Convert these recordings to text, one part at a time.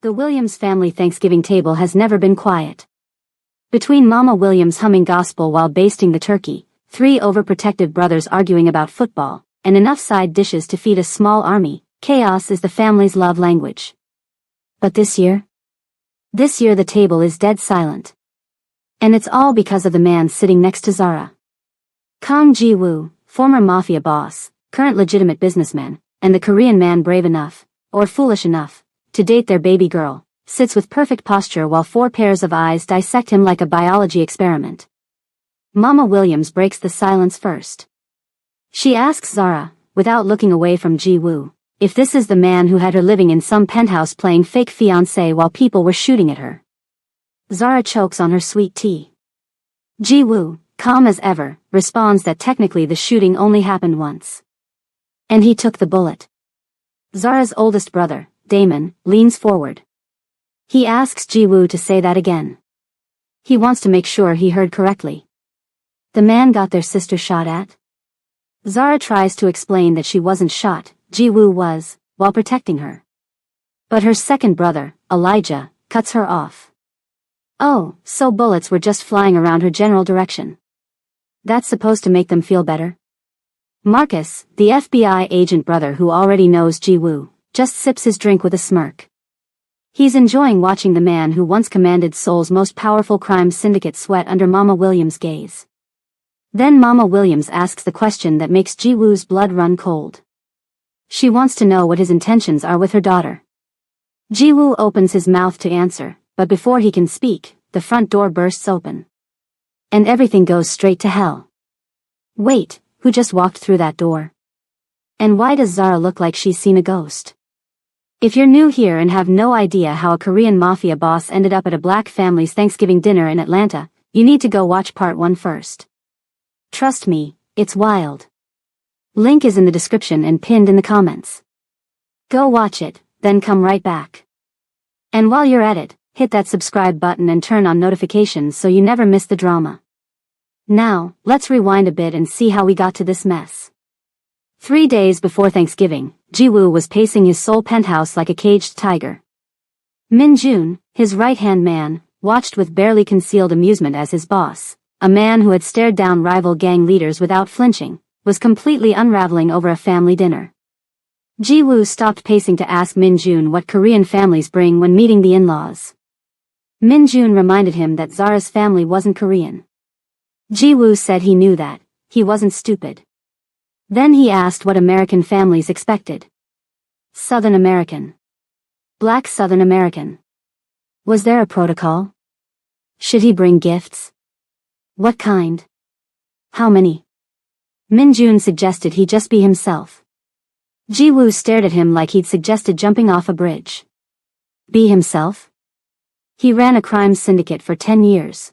The Williams family Thanksgiving table has never been quiet. Between Mama Williams humming gospel while basting the turkey, 3 overprotective brothers arguing about football, and enough side dishes to feed a small army, chaos is the family's love language. But this year the table is dead silent. And it's all because of the man sitting next to Zara. Kang Ji-woo, former Mafia boss, current legitimate businessman, and the Korean man brave enough, or foolish enough, to date their baby girl, sits with perfect posture while 4 pairs of eyes dissect him like a biology experiment. Mama Williams breaks the silence first. She asks Zara, without looking away from Ji-woo, if this is the man who had her living in some penthouse playing fake fiancé while people were shooting at her. Zara chokes on her sweet tea. Ji-woo, calm as ever, responds that technically the shooting only happened once. And he took the bullet. Zara's oldest brother, Damon, leans forward. He asks Ji-woo to say that again. He wants to make sure he heard correctly. The man got their sister shot at? Zara tries to explain that she wasn't shot, Ji-woo was, while protecting her. But her second brother, Elijah, cuts her off. Oh, so bullets were just flying around her general direction. That's supposed to make them feel better? Marcus, the FBI agent brother who already knows Ji-woo, just sips his drink with a smirk. He's enjoying watching the man who once commanded Seoul's most powerful crime syndicate sweat under Mama Williams' gaze. Then Mama Williams asks the question that makes Ji-woo's blood run cold. She wants to know what his intentions are with her daughter. Ji-woo opens his mouth to answer, but before he can speak, the front door bursts open. And everything goes straight to hell. Wait, who just walked through that door? And why does Zara look like she's seen a ghost? If you're new here and have no idea how a Korean mafia boss ended up at a black family's Thanksgiving dinner in Atlanta, you need to go watch part 1 first. Trust me, it's wild. Link is in the description and pinned in the comments. Go watch it, then come right back. And while you're at it, hit that subscribe button and turn on notifications so you never miss the drama. Now, let's rewind a bit and see how we got to this mess. 3 days before Thanksgiving, Ji-woo was pacing his Seoul penthouse like a caged tiger. Min-jun, his right-hand man, watched with barely concealed amusement as his boss, a man who had stared down rival gang leaders without flinching, was completely unraveling over a family dinner. Ji-woo stopped pacing to ask Min-jun what Korean families bring when meeting the in-laws. Min-jun reminded him that Zara's family wasn't Korean. Ji-woo said he knew that, he wasn't stupid. Then he asked what American families expected. Southern American. Black Southern American. Was there a protocol? Should he bring gifts? What kind? How many? Min-jun suggested he just be himself. Ji-woo stared at him like he'd suggested jumping off a bridge. Be himself? He ran a crime syndicate for 10 years.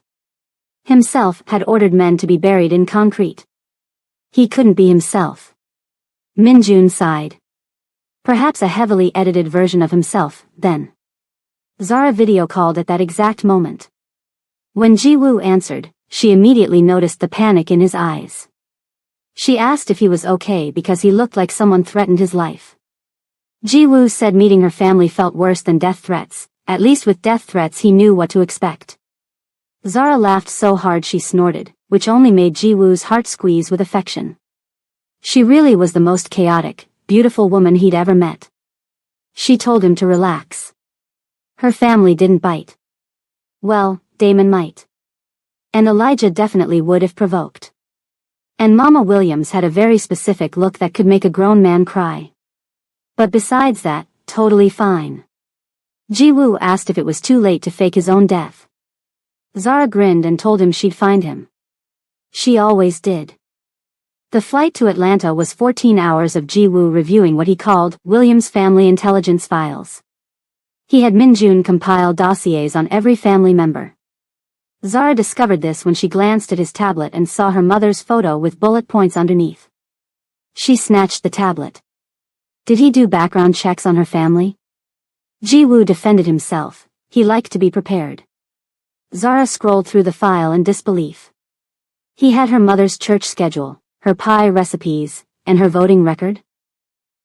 Himself had ordered men to be buried in concrete. He couldn't be himself. Min-jun sighed. Perhaps a heavily edited version of himself, then. Zara video called at that exact moment. When Ji-woo answered, she immediately noticed the panic in his eyes. She asked if he was okay because he looked like someone threatened his life. Ji-woo said meeting her family felt worse than death threats, at least with death threats he knew what to expect. Zara laughed so hard she snorted, which only made Ji-woo's heart squeeze with affection. She really was the most chaotic, beautiful woman he'd ever met. She told him to relax. Her family didn't bite. Well, Damon might. And Elijah definitely would if provoked. And Mama Williams had a very specific look that could make a grown man cry. But besides that, totally fine. Ji-woo asked if it was too late to fake his own death. Zara grinned and told him she'd find him. She always did. The flight to Atlanta was 14 hours of Ji-woo reviewing what he called Williams family intelligence files. He had Min-jun compile dossiers on every family member. Zara discovered this when she glanced at his tablet and saw her mother's photo with bullet points underneath. She snatched the tablet. Did he do background checks on her family? Ji-woo defended himself. He liked to be prepared. Zara scrolled through the file in disbelief. He had her mother's church schedule, her pie recipes, and her voting record.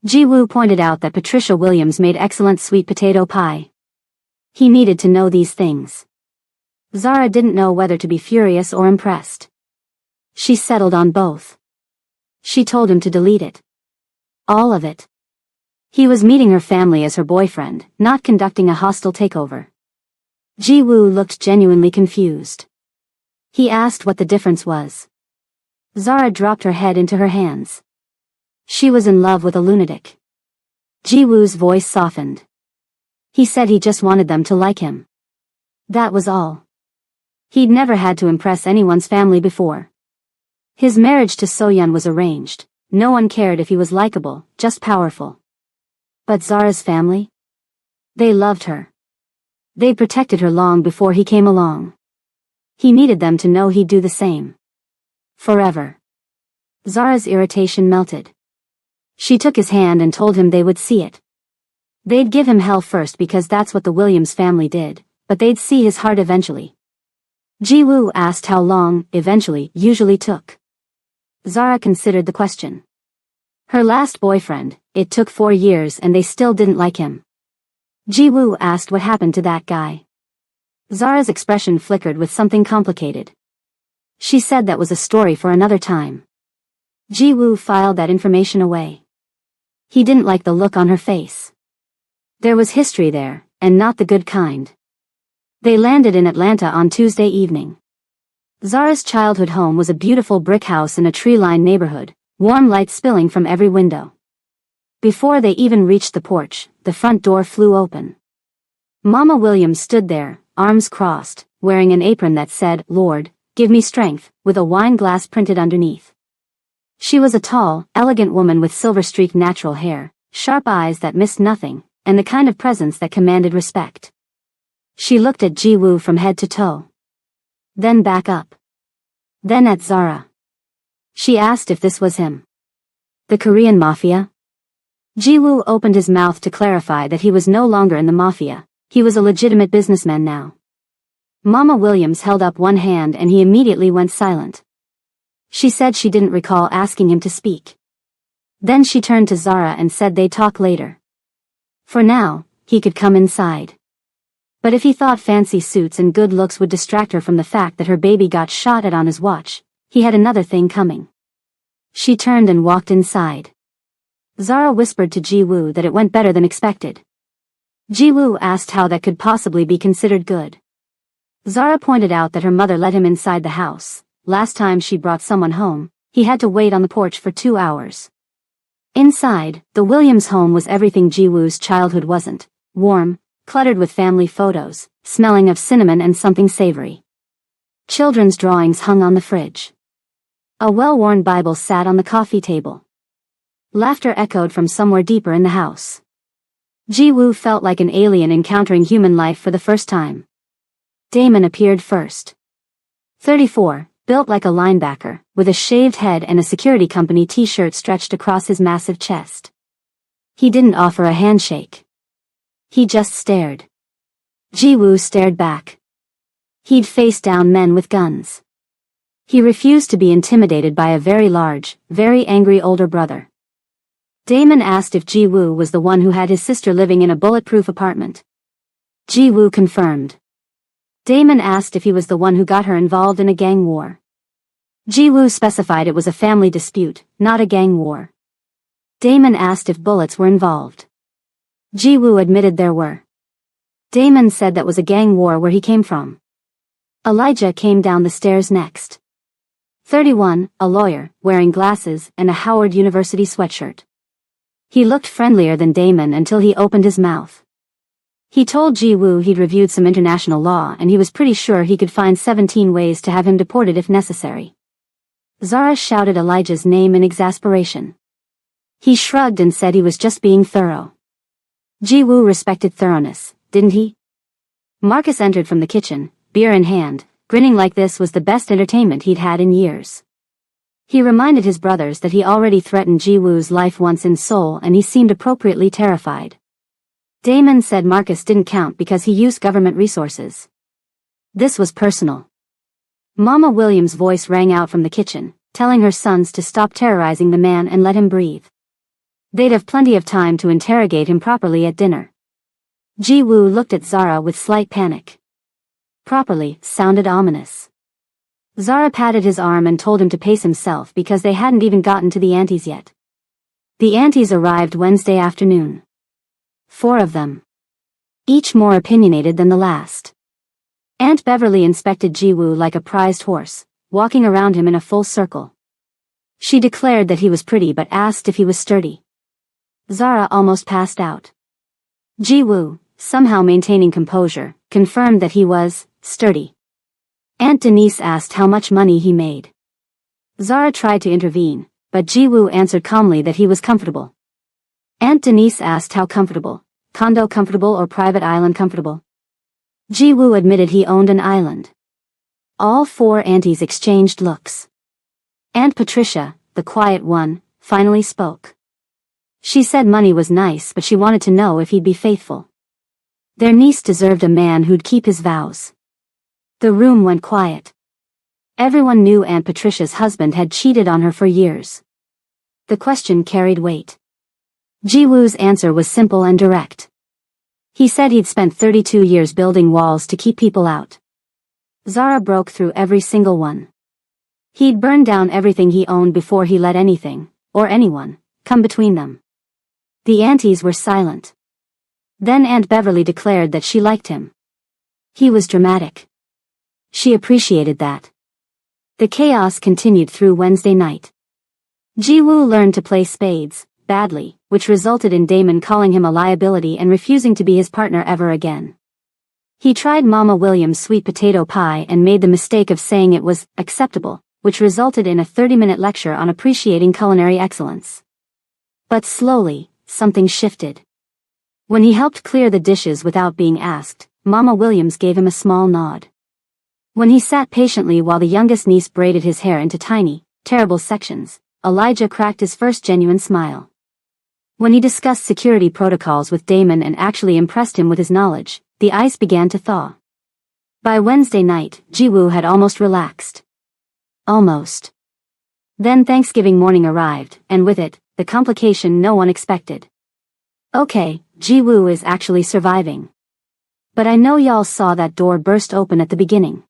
Ji-woo pointed out that Patricia Williams made excellent sweet potato pie. He needed to know these things. Zara didn't know whether to be furious or impressed. She settled on both. She told him to delete it. All of it. He was meeting her family as her boyfriend, not conducting a hostile takeover. Ji-woo looked genuinely confused. He asked what the difference was. Zara dropped her head into her hands. She was in love with a lunatic. Ji-woo's voice softened. He said he just wanted them to like him. That was all. He'd never had to impress anyone's family before. His marriage to So-yeon was arranged. No one cared if he was likable, just powerful. But Zara's family? They loved her. They protected her long before he came along. He needed them to know he'd do the same. Forever. Zara's irritation melted. She took his hand and told him they would see it. They'd give him hell first because that's what the Williams family did, but they'd see his heart eventually. Ji-woo asked how long, eventually, usually took. Zara considered the question. Her last boyfriend, it took 4 years and they still didn't like him. Ji-woo asked what happened to that guy. Zara's expression flickered with something complicated. She said that was a story for another time. Ji-woo filed that information away. He didn't like the look on her face. There was history there, and not the good kind. They landed in Atlanta on Tuesday evening. Zara's childhood home was a beautiful brick house in a tree-lined neighborhood, warm light spilling from every window. Before they even reached the porch, the front door flew open. Mama Williams stood there, arms crossed, wearing an apron that said, "Lord, give me strength," with a wine glass printed underneath. She was a tall, elegant woman with silver-streaked natural hair, sharp eyes that missed nothing, and the kind of presence that commanded respect. She looked at Ji-woo from head to toe. Then back up. Then at Zara. She asked if this was him. The Korean Mafia? Ji-woo opened his mouth to clarify that he was no longer in the Mafia, he was a legitimate businessman now. Mama Williams held up one hand and he immediately went silent. She said she didn't recall asking him to speak. Then she turned to Zara and said they'd talk later. For now, he could come inside. But if he thought fancy suits and good looks would distract her from the fact that her baby got shot at on his watch, he had another thing coming. She turned and walked inside. Zara whispered to Ji-woo that it went better than expected. Ji-woo asked how that could possibly be considered good. Zara pointed out that her mother let him inside the house. Last time she brought someone home, he had to wait on the porch for 2 hours. Inside, the Williams home was everything Ji-woo's childhood wasn't. Warm, cluttered with family photos, smelling of cinnamon and something savory. Children's drawings hung on the fridge. A well-worn Bible sat on the coffee table. Laughter echoed from somewhere deeper in the house. Ji-woo felt like an alien encountering human life for the first time. Damon appeared first. 34, built like a linebacker, with a shaved head and a security company t-shirt stretched across his massive chest. He didn't offer a handshake. He just stared. Ji-woo stared back. He'd faced down men with guns. He refused to be intimidated by a very large, very angry older brother. Damon asked if Ji-woo was the one who had his sister living in a bulletproof apartment. Ji-woo confirmed. Damon asked if he was the one who got her involved in a gang war. Ji-woo specified it was a family dispute, not a gang war. Damon asked if bullets were involved. Ji-woo admitted there were. Damon said that was a gang war where he came from. Elijah came down the stairs next. 31, a lawyer, wearing glasses and a Howard University sweatshirt. He looked friendlier than Damon until he opened his mouth. He told Ji-woo he'd reviewed some international law and he was pretty sure he could find 17 ways to have him deported if necessary. Zara shouted Elijah's name in exasperation. He shrugged and said he was just being thorough. Ji-woo respected thoroughness, didn't he? Marcus entered from the kitchen, beer in hand, grinning like this was the best entertainment he'd had in years. He reminded his brothers that he already threatened Ji-woo's life once in Seoul and he seemed appropriately terrified. Damon said Marcus didn't count because he used government resources. This was personal. Mama Williams' voice rang out from the kitchen, telling her sons to stop terrorizing the man and let him breathe. They'd have plenty of time to interrogate him properly at dinner. Ji-woo looked at Zara with slight panic. Properly sounded ominous. Zara patted his arm and told him to pace himself because they hadn't even gotten to the aunties yet. The aunties arrived Wednesday afternoon. 4 of them. Each more opinionated than the last. Aunt Beverly inspected Ji-woo like a prized horse, walking around him in a full circle. She declared that he was pretty but asked if he was sturdy. Zara almost passed out. Ji-woo, somehow maintaining composure, confirmed that he was sturdy. Aunt Denise asked how much money he made. Zara tried to intervene, but Ji-woo answered calmly that he was comfortable. Aunt Denise asked how comfortable, condo comfortable or private island comfortable. Ji-woo admitted he owned an island. All 4 aunties exchanged looks. Aunt Patricia, the quiet one, finally spoke. She said money was nice but she wanted to know if he'd be faithful. Their niece deserved a man who'd keep his vows. The room went quiet. Everyone knew Aunt Patricia's husband had cheated on her for years. The question carried weight. Ji-woo's answer was simple and direct. He said he'd spent 32 years building walls to keep people out. Zara broke through every single one. He'd burned down everything he owned before he let anything, or anyone, come between them. The aunties were silent. Then Aunt Beverly declared that she liked him. He was dramatic. She appreciated that. The chaos continued through Wednesday night. Ji-woo learned to play spades, badly, which resulted in Damon calling him a liability and refusing to be his partner ever again. He tried Mama Williams' sweet potato pie and made the mistake of saying it was acceptable, which resulted in a 30-minute lecture on appreciating culinary excellence. But slowly, something shifted. When he helped clear the dishes without being asked, Mama Williams gave him a small nod. When he sat patiently while the youngest niece braided his hair into tiny, terrible sections, Elijah cracked his first genuine smile. When he discussed security protocols with Damon and actually impressed him with his knowledge, the ice began to thaw. By Wednesday night, Ji-woo had almost relaxed. Almost. Then Thanksgiving morning arrived, and with it, the complication no one expected. Okay, Ji-woo is actually surviving. But I know y'all saw that door burst open at the beginning.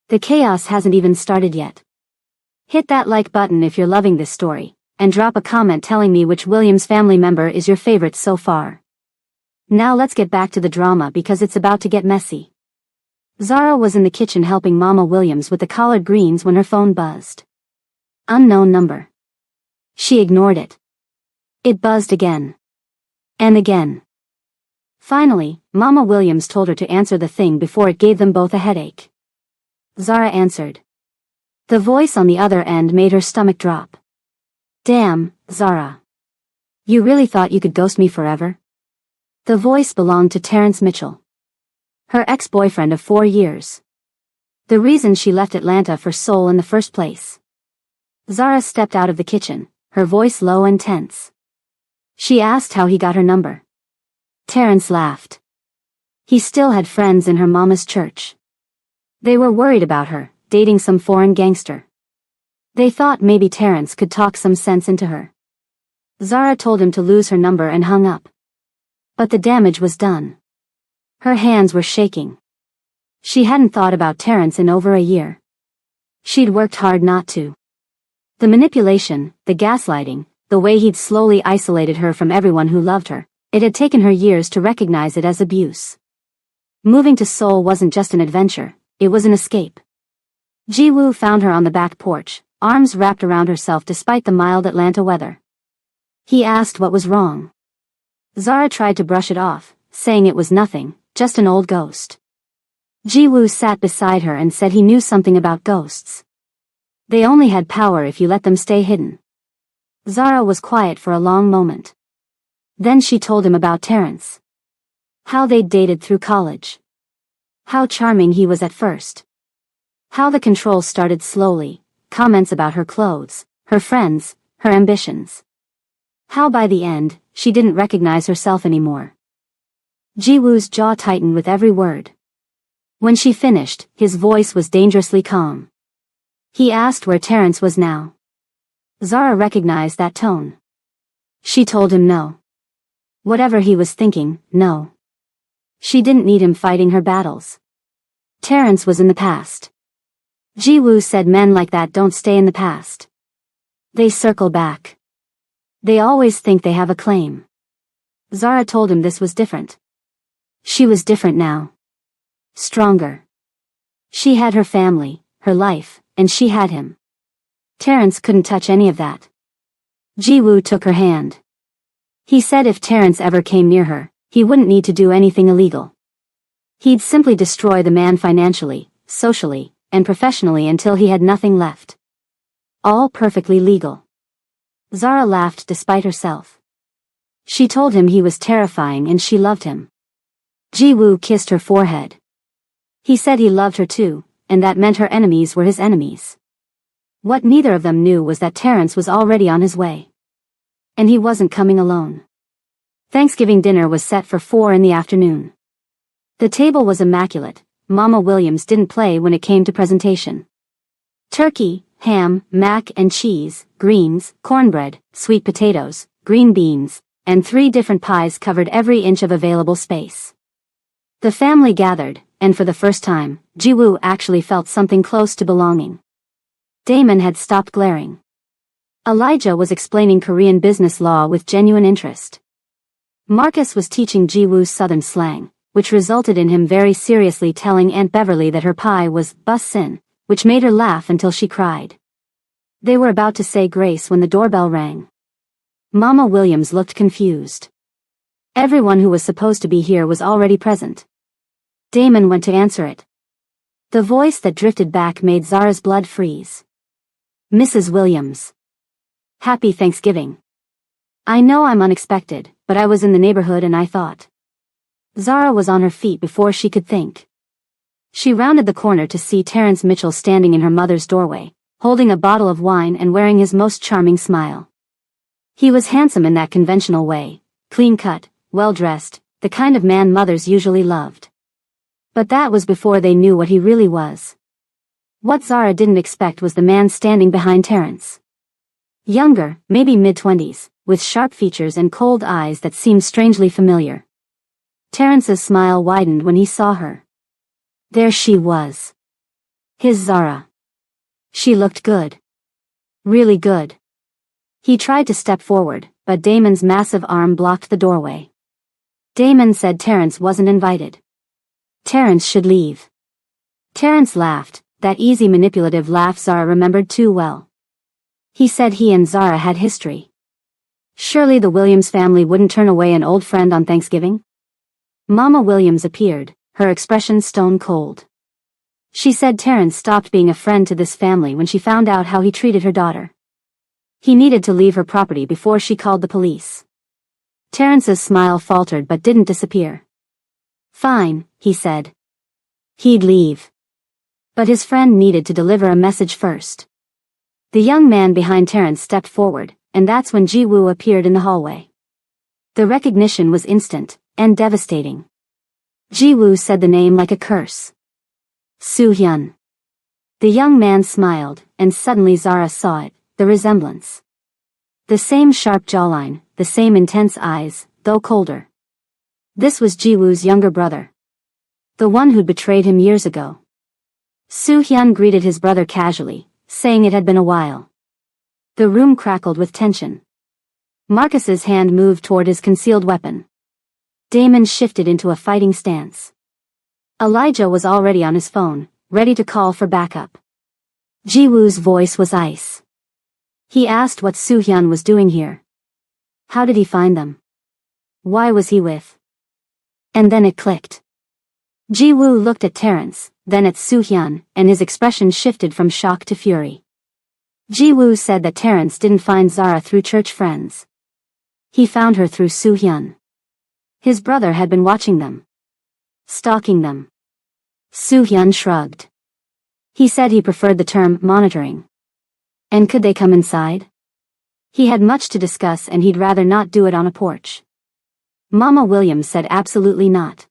The chaos hasn't even started yet. Hit that like button if you're loving this story, and drop a comment telling me which Williams family member is your favorite so far. Now let's get back to the drama because it's about to get messy. Zara was in the kitchen helping Mama Williams with the collard greens when her phone buzzed. Unknown number. She ignored it. It buzzed again. And again. Finally, Mama Williams told her to answer the thing before it gave them both a headache. Zara answered. The voice on the other end made her stomach drop. Damn, Zara. You really thought you could ghost me forever? The voice belonged to Terrence Mitchell. Her ex-boyfriend of 4 years. The reason she left Atlanta for Seoul in the first place. Zara stepped out of the kitchen, her voice low and tense. She asked how he got her number. Terrence laughed. He still had friends in her mama's church. They were worried about her, dating some foreign gangster. They thought maybe Terrence could talk some sense into her. Zara told him to lose her number and hung up. But the damage was done. Her hands were shaking. She hadn't thought about Terrence in over a year. She'd worked hard not to. The manipulation, the gaslighting, the way he'd slowly isolated her from everyone who loved her, it had taken her years to recognize it as abuse. Moving to Seoul wasn't just an adventure, it was an escape. Ji-woo found her on the back porch, arms wrapped around herself despite the mild Atlanta weather. He asked what was wrong. Zara tried to brush it off, saying it was nothing, just an old ghost. Ji-woo sat beside her and said he knew something about ghosts. They only had power if you let them stay hidden. Zara was quiet for a long moment. Then she told him about Terrence. How they'd dated through college. How charming he was at first. How the control started slowly, comments about her clothes, her friends, her ambitions. How by the end, she didn't recognize herself anymore. Ji-woo's jaw tightened with every word. When she finished, his voice was dangerously calm. He asked where Terrence was now. Zara recognized that tone. She told him no. Whatever he was thinking, no. She didn't need him fighting her battles. Terrence was in the past. Ji-woo said men like that don't stay in the past. They circle back. They always think they have a claim. Zara told him this was different. She was different now. Stronger. She had her family, her life, and she had him. Terrence couldn't touch any of that. Ji-woo took her hand. He said if Terrence ever came near her, he wouldn't need to do anything illegal. He'd simply destroy the man financially, socially, and professionally until he had nothing left. All perfectly legal. Zara laughed despite herself. She told him he was terrifying and she loved him. Ji-woo kissed her forehead. He said he loved her too, and that meant her enemies were his enemies. What neither of them knew was that Terrence was already on his way. And he wasn't coming alone. Thanksgiving dinner was set for 4 in the afternoon. The table was immaculate. Mama Williams didn't play when it came to presentation. Turkey, ham, mac and cheese, greens, cornbread, sweet potatoes, green beans, and 3 different pies covered every inch of available space. The family gathered, and for the first time, Ji-woo actually felt something close to belonging. Damon had stopped glaring. Elijah was explaining Korean business law with genuine interest. Marcus was teaching Ji-woo's southern slang, which resulted in him very seriously telling Aunt Beverly that her pie was bussin', which made her laugh until she cried. They were about to say grace when the doorbell rang. Mama Williams looked confused. Everyone who was supposed to be here was already present. Damon went to answer it. The voice that drifted back made Zara's blood freeze. Mrs. Williams. Happy Thanksgiving. I know I'm unexpected, but I was in the neighborhood and I thought. Zara was on her feet before she could think. She rounded the corner to see Terrence Mitchell standing in her mother's doorway, holding a bottle of wine and wearing his most charming smile. He was handsome in that conventional way, clean-cut, well-dressed, the kind of man mothers usually loved. But that was before they knew what he really was. What Zara didn't expect was the man standing behind Terrence. Younger, maybe mid-20s, with sharp features and cold eyes that seemed strangely familiar. Terrence's smile widened when he saw her. There she was. His Zara. She looked good. Really good. He tried to step forward, but Damon's massive arm blocked the doorway. Damon said Terrence wasn't invited. Terrence should leave. Terrence laughed, that easy manipulative laugh Zara remembered too well. He said he and Zara had history. Surely the Williams family wouldn't turn away an old friend on Thanksgiving? Mama Williams appeared, her expression stone cold. She said Terrence stopped being a friend to this family when she found out how he treated her daughter. He needed to leave her property before she called the police. Terrence's smile faltered but didn't disappear. Fine, he said. He'd leave. But his friend needed to deliver a message first. The young man behind Terrence stepped forward, and that's when Ji-woo appeared in the hallway. The recognition was instant, and devastating. Ji-woo said the name like a curse. Soo-hyun. The young man smiled, and suddenly Zara saw it, the resemblance. The same sharp jawline, the same intense eyes, though colder. This was Ji-woo's younger brother. The one who'd betrayed him years ago. Soo-hyun greeted his brother casually, saying it had been a while. The room crackled with tension. Marcus's hand moved toward his concealed weapon. Damon shifted into a fighting stance. Elijah was already on his phone, ready to call for backup. Ji-woo's voice was ice. He asked what Soo-hyun was doing here. How did he find them? Why was he with? And then it clicked. Ji-woo looked at Terrence, then at Soo-hyun, and his expression shifted from shock to fury. Ji-woo said that Terrence didn't find Zara through church friends. He found her through Soo-hyun. His brother had been watching them. Stalking them. Soo-hyun shrugged. He said he preferred the term monitoring. And could they come inside? He had much to discuss and he'd rather not do it on a porch. Mama Williams said absolutely not.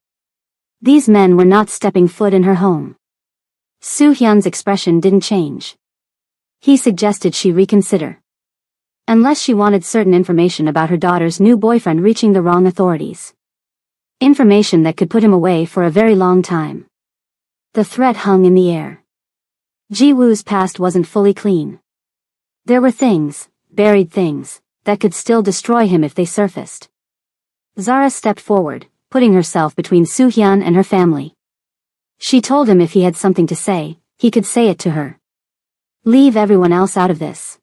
These men were not stepping foot in her home. Soo-hyun's expression didn't change. He suggested she reconsider. Unless she wanted certain information about her daughter's new boyfriend reaching the wrong authorities. Information that could put him away for a very long time. The threat hung in the air. Ji-woo's past wasn't fully clean. There were things, buried things, that could still destroy him if they surfaced. Zara stepped forward, putting herself between Soo-hyun and her family. She told him if he had something to say, he could say it to her. Leave everyone else out of this.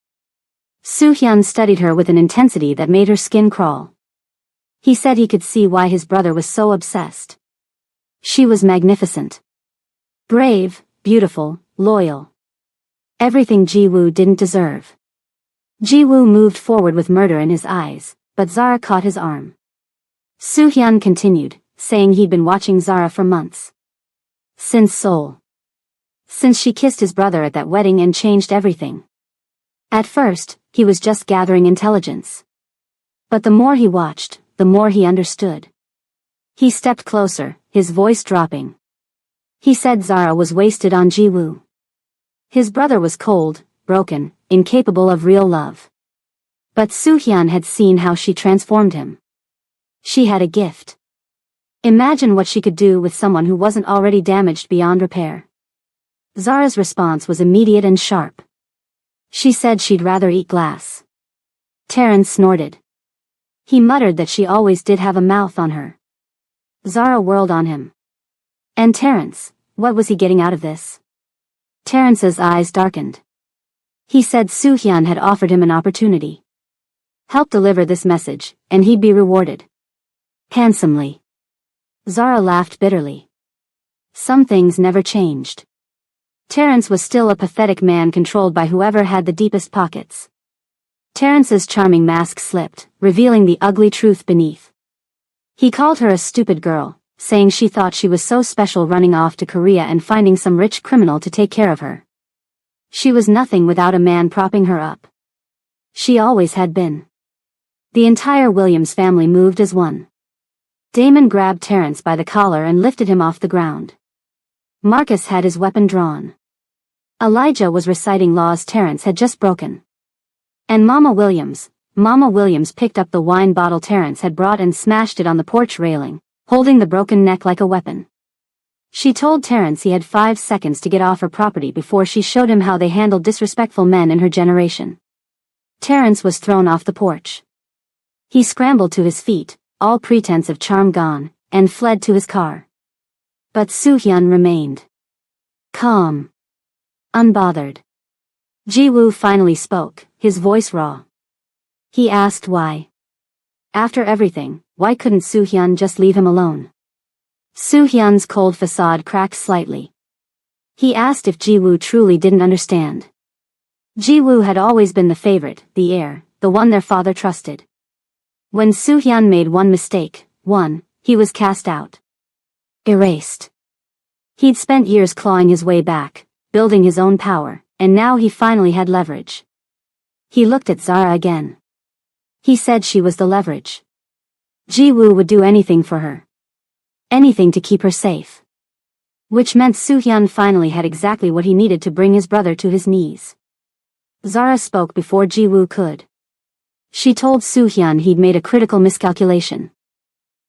Soo-hyun studied her with an intensity that made her skin crawl. He said he could see why his brother was so obsessed. She was magnificent. Brave, beautiful, loyal. Everything Ji-woo didn't deserve. Ji-woo moved forward with murder in his eyes, but Zara caught his arm. Soo-hyun continued, saying he'd been watching Zara for months. Since Seoul. Since she kissed his brother at that wedding and changed everything. At first, he was just gathering intelligence. But the more he watched, the more he understood. He stepped closer, his voice dropping. He said Zara was wasted on Ji-woo. His brother was cold, broken, incapable of real love. But Soo-hyun had seen how she transformed him. She had a gift. Imagine what she could do with someone who wasn't already damaged beyond repair. Zara's response was immediate and sharp. She said she'd rather eat glass. Terrence snorted. He muttered that she always did have a mouth on her. Zara whirled on him. And Terrence, what was he getting out of this? Terrence's eyes darkened. He said Soo-hyun had offered him an opportunity. Help deliver this message, and he'd be rewarded. Handsomely. Zara laughed bitterly. Some things never changed. Terrence was still a pathetic man controlled by whoever had the deepest pockets. Terrence's charming mask slipped, revealing the ugly truth beneath. He called her a stupid girl, saying she thought she was so special running off to Korea and finding some rich criminal to take care of her. She was nothing without a man propping her up. She always had been. The entire Williams family moved as one. Damon grabbed Terrence by the collar and lifted him off the ground. Marcus had his weapon drawn. Elijah was reciting laws Terrence had just broken. And Mama Williams picked up the wine bottle Terrence had brought and smashed it on the porch railing, holding the broken neck like a weapon. She told Terrence he had 5 seconds to get off her property before she showed him how they handled disrespectful men in her generation. Terrence was thrown off the porch. He scrambled to his feet, all pretense of charm gone, and fled to his car. But Soo-hyun remained. Calm. Unbothered. Ji-woo finally spoke, his voice raw. He asked why. After everything, why couldn't Soo-hyun just leave him alone? Soo-hyun's cold facade cracked slightly. He asked if Ji-woo truly didn't understand. Ji-woo had always been the favorite, the heir, the one their father trusted. When Soo-hyun made one mistake, he was cast out. Erased. He'd spent years clawing his way back, building his own power, and now he finally had leverage. He looked at Zara again. He said she was the leverage. Ji-woo would do anything for her. Anything to keep her safe. Which meant Soo-hyun finally had exactly what he needed to bring his brother to his knees. Zara spoke before Ji-woo could. She told Soo-hyun he'd made a critical miscalculation.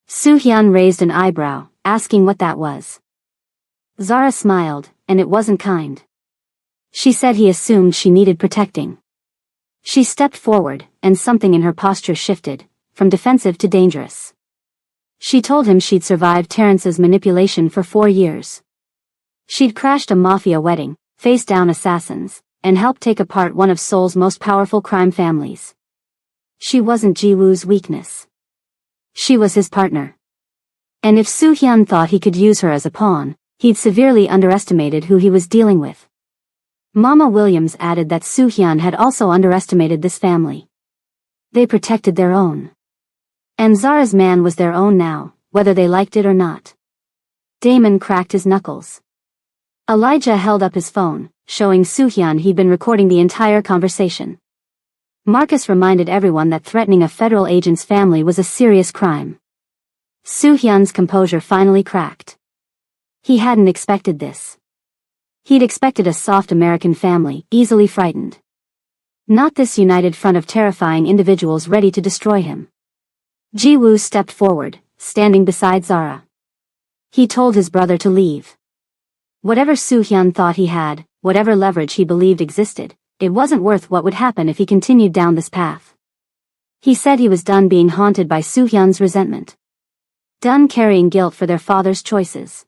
Soo-hyun raised an eyebrow, asking what that was. Zara smiled, and it wasn't kind. She said he assumed she needed protecting. She stepped forward, and something in her posture shifted, from defensive to dangerous. She told him she'd survived Terrence's manipulation for 4 years. She'd crashed a Mafia wedding, faced down assassins, and helped take apart one of Seoul's most powerful crime families. She wasn't Ji-woo's weakness. She was his partner. And if Soo-hyun thought he could use her as a pawn, he'd severely underestimated who he was dealing with. Mama Williams added that Soo-hyun had also underestimated this family. They protected their own. And Zara's man was their own now, whether they liked it or not. Damon cracked his knuckles. Elijah held up his phone, showing Soo-hyun he'd been recording the entire conversation. Marcus reminded everyone that threatening a federal agent's family was a serious crime. Soo-hyun's composure finally cracked. He hadn't expected this. He'd expected a soft American family, easily frightened. Not this united front of terrifying individuals ready to destroy him. Ji-woo stepped forward, standing beside Zara. He told his brother to leave. Whatever Soo-hyun thought he had, whatever leverage he believed existed, it wasn't worth what would happen if he continued down this path. He said he was done being haunted by Soo-hyun's resentment. Done carrying guilt for their father's choices.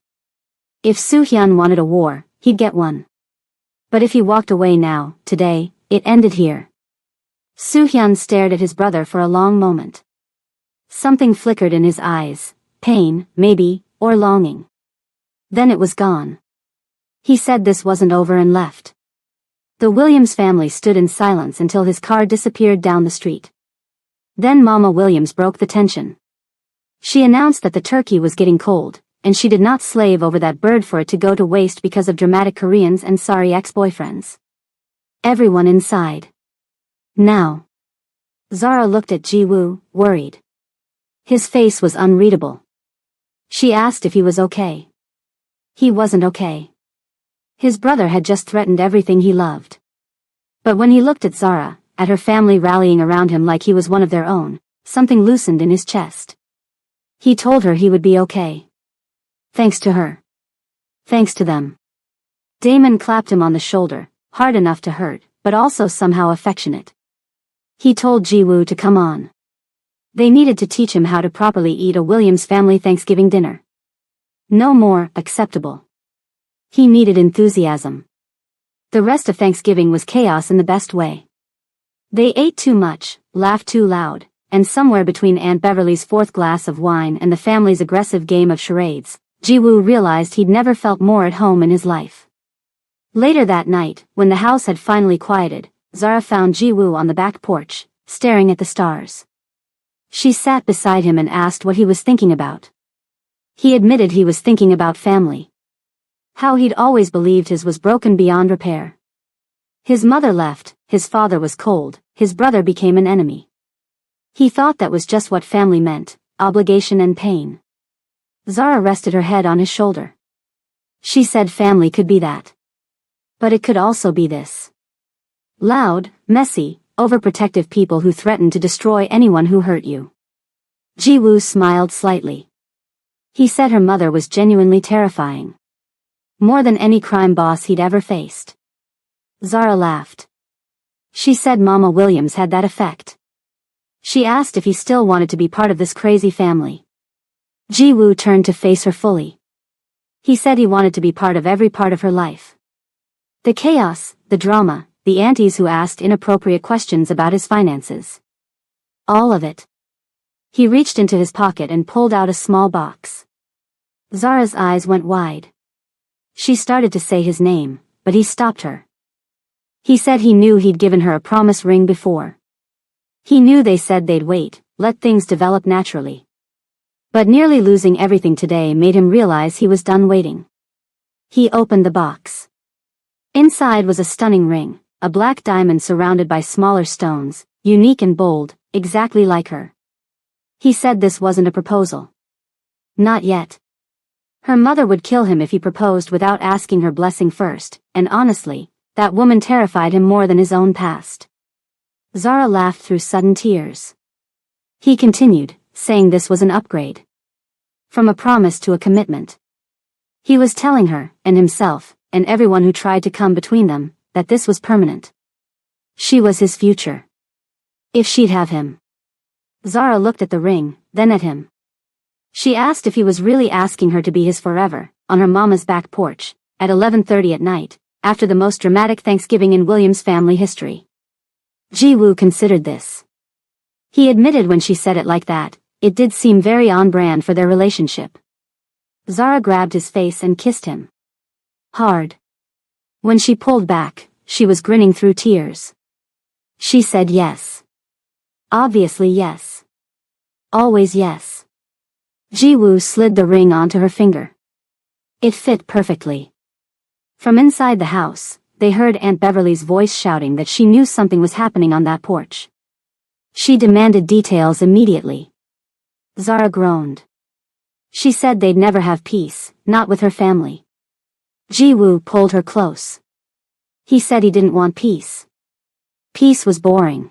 If Soo-hyun wanted a war, he'd get one. But if he walked away now, today, it ended here. Soo-hyun stared at his brother for a long moment. Something flickered in his eyes, pain, maybe, or longing. Then it was gone. He said this wasn't over and left. The Williams family stood in silence until his car disappeared down the street. Then Mama Williams broke the tension. She announced that the turkey was getting cold, and she did not slave over that bird for it to go to waste because of dramatic Koreans and sorry ex-boyfriends. Everyone inside. Now. Zara looked at Ji-woo, worried. His face was unreadable. She asked if he was okay. He wasn't okay. His brother had just threatened everything he loved. But when he looked at Zara, at her family rallying around him like he was one of their own, something loosened in his chest. He told her he would be okay. Thanks to her. Thanks to them. Damon clapped him on the shoulder, hard enough to hurt, but also somehow affectionate. He told Ji-woo to come on. They needed to teach him how to properly eat a Williams family Thanksgiving dinner. No more acceptable. He needed enthusiasm. The rest of Thanksgiving was chaos in the best way. They ate too much, laughed too loud, and somewhere between Aunt Beverly's fourth glass of wine and the family's aggressive game of charades, Ji-woo realized he'd never felt more at home in his life. Later that night, when the house had finally quieted, Zara found Ji-woo on the back porch, staring at the stars. She sat beside him and asked what he was thinking about. He admitted he was thinking about family. How he'd always believed his was broken beyond repair. His mother left, his father was cold, his brother became an enemy. He thought that was just what family meant, obligation and pain. Zara rested her head on his shoulder. She said family could be that. But it could also be this. Loud, messy, overprotective people who threatened to destroy anyone who hurt you. Ji-woo smiled slightly. He said her mother was genuinely terrifying. More than any crime boss he'd ever faced. Zara laughed. She said Mama Williams had that effect. She asked if he still wanted to be part of this crazy family. Ji-woo turned to face her fully. He said he wanted to be part of every part of her life. The chaos, the drama, the aunties who asked inappropriate questions about his finances. All of it. He reached into his pocket and pulled out a small box. Zara's eyes went wide. She started to say his name, but he stopped her. He said he knew he'd given her a promise ring before. He knew they said they'd wait, let things develop naturally. But nearly losing everything today made him realize he was done waiting. He opened the box. Inside was a stunning ring, a black diamond surrounded by smaller stones, unique and bold, exactly like her. He said this wasn't a proposal. Not yet. Her mother would kill him if he proposed without asking her blessing first, and honestly, that woman terrified him more than his own past. Zara laughed through sudden tears. He continued, saying this was an upgrade. From a promise to a commitment. He was telling her, and himself, and everyone who tried to come between them, that this was permanent. She was his future. If she'd have him. Zara looked at the ring, then at him. She asked if he was really asking her to be his forever, on her mama's back porch, at 11:30 at night, after the most dramatic Thanksgiving in Williams family history. Ji-woo considered this. He admitted when she said it like that, it did seem very on brand for their relationship. Zara grabbed his face and kissed him. Hard. When she pulled back, she was grinning through tears. She said yes. Obviously yes. Always yes. Ji-woo slid the ring onto her finger. It fit perfectly. From inside the house, they heard Aunt Beverly's voice shouting that she knew something was happening on that porch. She demanded details immediately. Zara groaned. She said they'd never have peace, not with her family. Ji-woo pulled her close. He said he didn't want peace. Peace was boring.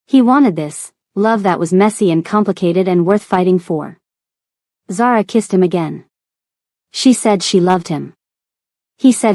He wanted this, love that was messy and complicated and worth fighting for. Zara kissed him again. She said she loved him. He said